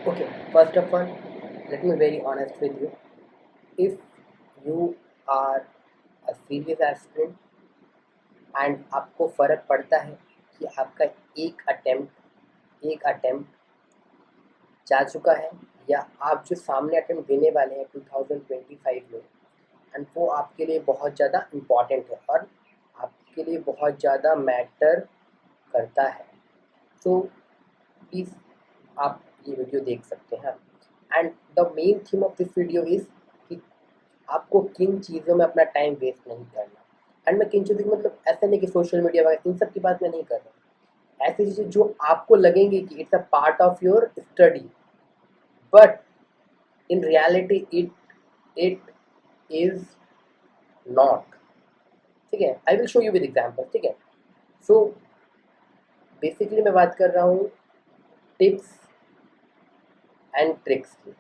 Okay, first of all, let me be very honest with you. If you are a serious aspirant and आपको फ़र्क पड़ता है कि आपका एक अटेम्प्ट जा चुका है, या आप जो सामने अटेम्प्ट देने वाले हैं 2025 में, एंड वो आपके लिए बहुत ज़्यादा इम्पॉर्टेंट है और आपके लिए बहुत ज़्यादा मैटर करता है, तो प्लीज़ आप ये वीडियो देख सकते हैं। And the main theme of this video is कि आपको किन चीज़ों में अपना टाइम वेस्ट नहीं करना। एंड मैं किन चीज़ों की मतलब ऐसा नहीं कि सोशल मीडिया वगैरह इन सब की बात मैं नहीं कर रहा हूँ। ऐसी चीज़ें जो आपको लगेंगी कि it's a part of your study, but in reality it is not. ठीक है, I will show you with example. ठीक है, सो बेसिकली मैं बात कर रहा हूँ टिप्स एंड ट्रिक्स की,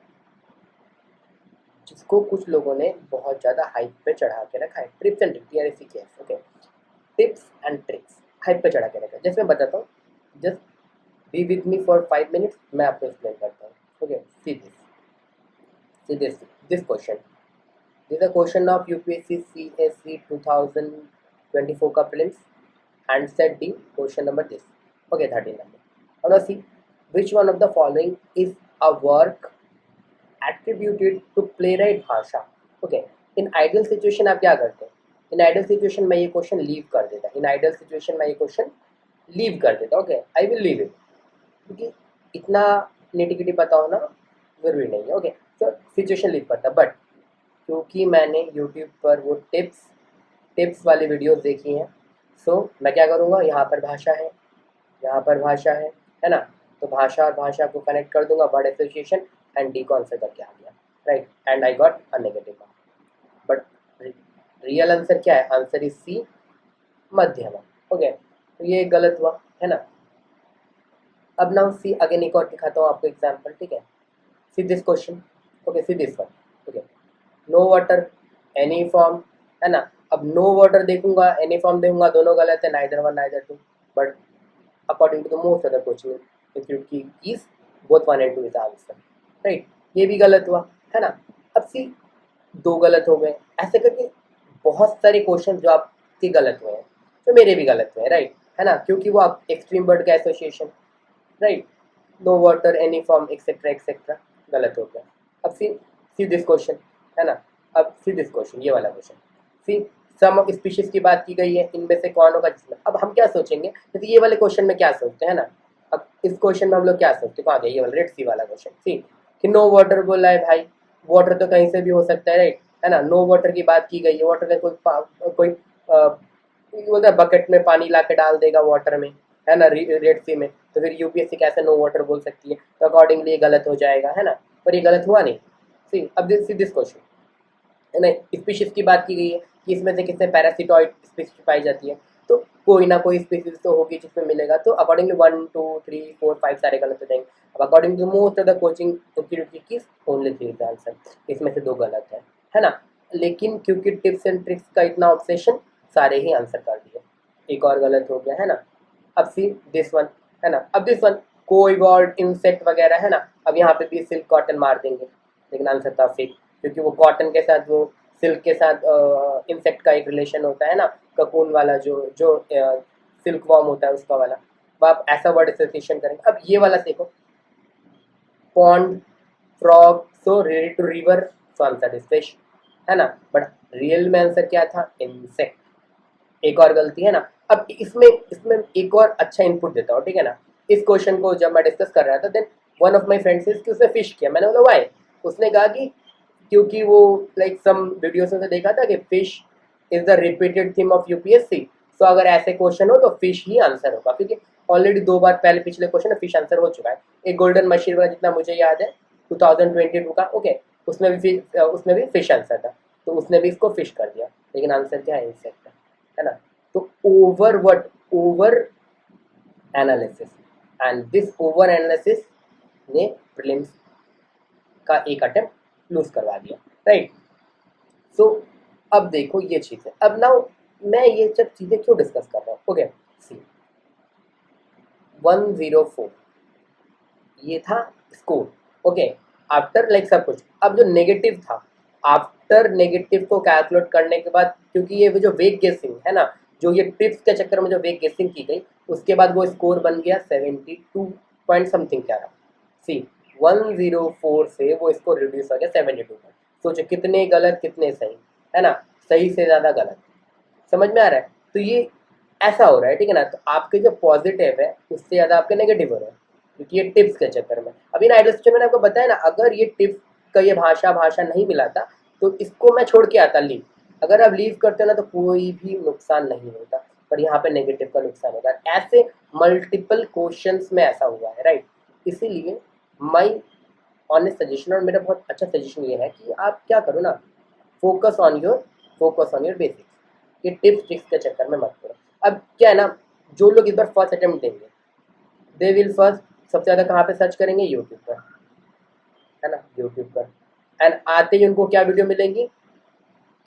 जिसको कुछ लोगों ने बहुत ज़्यादा हाइप पे चढ़ा के रखा है। टिप्स एंड ट्रिक्स, ऐसी case. Okay, tips and tricks hype पे चढ़ा के रखा है। जैसे मैं बताता हूँ, just be with me for 5 minutes, मैं आपको एक्सप्लेन करता हूँ। Okay, see this question. This a question of UPSC CSC 2024 का prelims, and set D question number this. Okay, 13 number. Now see, which one of the following is a work attributed to playwright भाषा? Okay, in ideal situation आप क्या करते हैं? In ideal situation मैं ये question leave कर देता। In ideal situation मैं ये क्वेश्चन लीव कर देता। Okay, I will leave it, क्योंकि इतना नेटिविटी पता होना जरूरी नहीं है। ओके, तो सिचुएशन लीव करता, बट क्योंकि मैंने यूट्यूब पर वो टिप्स वाली वीडियोस देखी हैं, सो मैं क्या करूँगा, यहाँ पर भाषा है, यहाँ पर भाषा है ना, तो भाषा और भाषा को कनेक्ट कर दूंगा, वर्ड एसोसिएशन, एंड डी को आंसर करके आ गया, right, and I got a negative mark. But real answer क्या है? आंसर इज सी, मध्यमा। ओके, तो ये गलत हुआ है ना। अब नाउ सी अगेन, एक और दिखाता हूँ आपको एग्जाम्पल। ठीक है, see this question. Okay, see this one. Okay, no water any form, है ना। अब नो वाटर देखूंगा, एनी फॉर्म देखूंगा, दोनों गलत है, neither one neither two. But according to the most other question institute की keys, both 1 and 2 is answer, right. ये भी गलत हुआ है ना। अब सी दो गलत हो गए, ऐसे करके बहुत सारे क्वेश्चन जो आपके गलत हुए हैं, तो मेरे भी गलत हुए हैं, राइट, है ना, क्योंकि वो आप एक्सट्रीम वर्ड का association, right, no water any form etcetera etcetera, गलत हो गया। अब सी दिस क्वेश्चन, है ना। अब सी दिस क्वेश्चन, ये वाला question, see some of species की बात की गई है, इनमें से कौन होगा जिसमें। अब हम क्या सोचेंगे, जैसे ये वाले क्वेश्चन में क्या सोचते हैं ना। अब इस क्वेश्चन में हम लोग क्या सोचते हैं, कहाँ गया ये वाला रेड सी वाला क्वेश्चन, सी कि नो वाटर बोला है भाई, वाटर तो कहीं से भी हो सकता है, राइट, है ना। नो वाटर की बात की गई है, वाटर में कोई बोलता है बकेट में पानी ला के डाल देगा वाटर में, है ना, रेड सी में, तो फिर यूपीएससी कैसे नो वाटर बोल सकती है, तो अकॉर्डिंगली ये गलत हो जाएगा, है ना। पर ये गलत हुआ नहीं। सी अब दिस क्वेश्चन, है ना, स्पीशीज की बात की गई है कि इसमें से किसमें पैरासिटॉइड स्पीशीज पाई जाती है, तो कोई ना कोई स्पीशीज तो होगी जिसमें मिलेगा, तो अकॉर्डिंगली 1 2 3 4 5 सारे गलत हो जाएंगे। अब according to most of the coaching institute की ओनली 3 इज आंसर, इसमें से 2 गलत है ना। लेकिन क्योंकि टिप्स एंड ट्रिक्स का इतना ऑब्सेशन, सारे ही आंसर कर दिए, एक और गलत हो गया, है ना। अब सी दिस वन, है ना। अब दिस वन, कोई वर्ड इंसेक्ट वगैरह, है ना। अब यहाँ पे भी सिल्क कॉटन मार देंगे, लेकिन आंसर था फेक, क्योंकि वो कॉटन के साथ, वो सिल्क के साथ इंसेक्ट का एक रिलेशन होता है ना, ककून वाला, जो जो सिल्क वॉर्म होता है उसका वाला, वो आप ऐसा वर्ड एसोसिएशन करेंगे। अब ये वाला देखो, pond, frog, so related to river, so answer is fish, है ना। बट रियल में आंसर क्या था, इंसेक्ट। एक और गलती है ना। अब इसमें इसमें एक और अच्छा इनपुट देता हूँ, ठीक है ना। इस क्वेश्चन को जब मैं डिस्कस कर रहा था, then one of my friends is कि उसने फिश किया, मैंने बोला वाई, उसने कहा कि क्योंकि वो लाइक सम वीडियोस में से देखा था कि fish is the repeated theme of UPSC, so अगर ऐसे क्वेश्चन हो तो फिश ही आंसर होगा, क्योंकि ऑलरेडी 2 बार पहले पिछले क्वेश्चन में फिश आंसर हो चुका है। एक गोल्डन मशीन वाला, जितना मुझे याद है 2022 का, ओके, उसमें भी फिश आंसर था, तो उसने भी इसको फिश कर दिया, लेकिन आंसर क्या है, इंसेक्ट है ना। तो over analysis, and this over analysis ने प्रीलिम्स का एक अटेम्प्ट लूज करवा दिया, राइट। सो अब देखो ये चीज़ है। अब नाउ मैं ये सब चीज़ें क्यों डिस्कस कर रहा हूँ, ओके, सी 104 ये था स्कोर, ओके, आफ्टर लाइक सब कुछ। अब जो नेगेटिव था, आफ्टर नेगेटिव को कैलकुलेट करने के बाद, क्योंकि ये जो वेग गेसिंग है ना, जो ये टिप्स के चक्कर में जो वेग गेसिंग की गई, उसके बाद वो स्कोर बन गया 72 पॉइंट समथिंग क्या रहा, सी 104 से वो इसको रिड्यूस हो गया 72 पर। सोचो कितने गलत कितने सही, है ना, सही से ज़्यादा गलत। समझ में आ रहा है? तो ये ऐसा हो रहा है, ठीक है ना। तो आपके जो पॉजिटिव है उससे ज़्यादा आपके नेगेटिव हो रहे हैं, क्योंकि ये टिप्स के चक्कर में। अभी ना आइडल सिस्टम मैंने आपको बताया ना, अगर ये टिप्स का ये भाषा नहीं मिलाता तो इसको मैं छोड़ के आता लीव। अगर आप लीव करते हो ना तो कोई भी नुकसान नहीं होता, पर यहाँ पे नेगेटिव का नुकसान होगा। ऐसे मल्टीपल क्वेश्चंस में ऐसा हुआ है, राइट। इसीलिए माई ऑनेस्ट सजेशन और मेरा बहुत अच्छा सजेशन ये है कि आप क्या करो ना, फोकस ऑन योर बेसिक्स। ये टिप्स ट्रिक्स के चक्कर में मत करो। अब क्या है ना, जो लोग इस बार फर्स्ट अटेम्प्ट देंगे, दे विल फर्स्ट सबसे ज़्यादा कहाँ पे सर्च करेंगे, यूट्यूब पर, है ना, यूट्यूब पर। एंड आते ही उनको क्या वीडियो मिलेंगी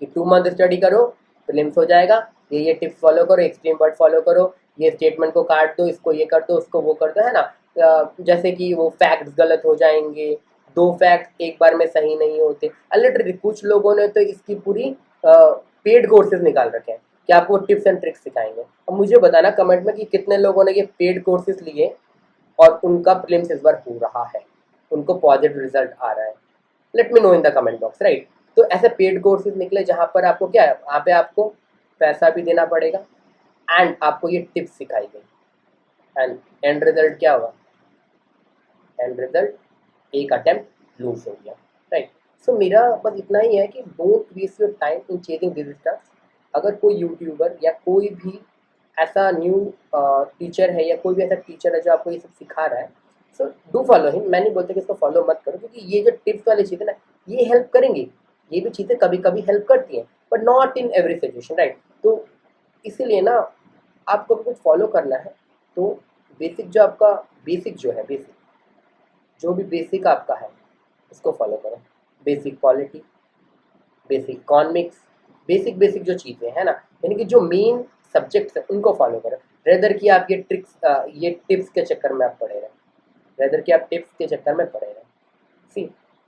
कि 2 मंथ स्टडी करो, प्रीलिम्स हो जाएगा, ये टिप्स फॉलो करो, एक्सट्रीम वर्ड फॉलो करो, ये स्टेटमेंट को काट दो, इसको ये कर दो, उसको वो कर दो, है ना। जैसे कि वो फैक्ट्स गलत हो जाएंगे, 2 फैक्ट एक बार में सही नहीं होते। लिटरली कुछ लोगों ने तो इसकी पूरी पेड कोर्सेज निकाल रखे हैं कि आपको टिप्स एंड ट्रिक्स सिखाएंगे। अब मुझे बताना कमेंट में कि कितने लोगों ने ये पेड कोर्सेज लिए और उनका प्रीलिम्स इस बार हो रहा है, उनको पॉजिटिव रिजल्ट आ रहा है। Let me know in the comment box, right. तो ऐसे पेड कोर्सेज निकले जहाँ पर आपको क्या है, वहाँ पे आपको पैसा भी देना पड़ेगा एंड आपको ये टिप्स सिखाई गई, एंड एंड रिजल्ट क्या हुआ, एंड रिजल्ट एक अटेम्प्ट लूज हो गया, राइट। सो मेरा बस इतना ही है कि don't waste your time in chasing this stuff. अगर कोई यूट्यूबर या कोई भी ऐसा न्यू टीचर है या कोई भी ऐसा टीचर है जो आपको ये सब सिखा रहा है, सो डू फॉलो हिम। मैं नहीं बोलता कि इसको फॉलो मत करो, क्योंकि ये जो टिप्स वाली चीज़ें ना, ये हेल्प करेंगी, ये भी चीज़ें कभी कभी हेल्प करती हैं, but not in every situation, right. तो इसीलिए ना आपको कुछ फॉलो करना है तो बेसिक जो आपका बेसिक जो है, बेसिक जो भी बेसिक आपका है उसको फॉलो करो। Basic polity, basic economics, basic basic जो चीज़ें हैं ना, यानी कि जो मेन सब्जेक्ट्स हैं उनको फॉलो करो, रेदर कि आप ये टिप्स के चक्कर में आप पड़े रहें, रेदर कि आप टिप्स के चक्कर में पड़े रहें। सी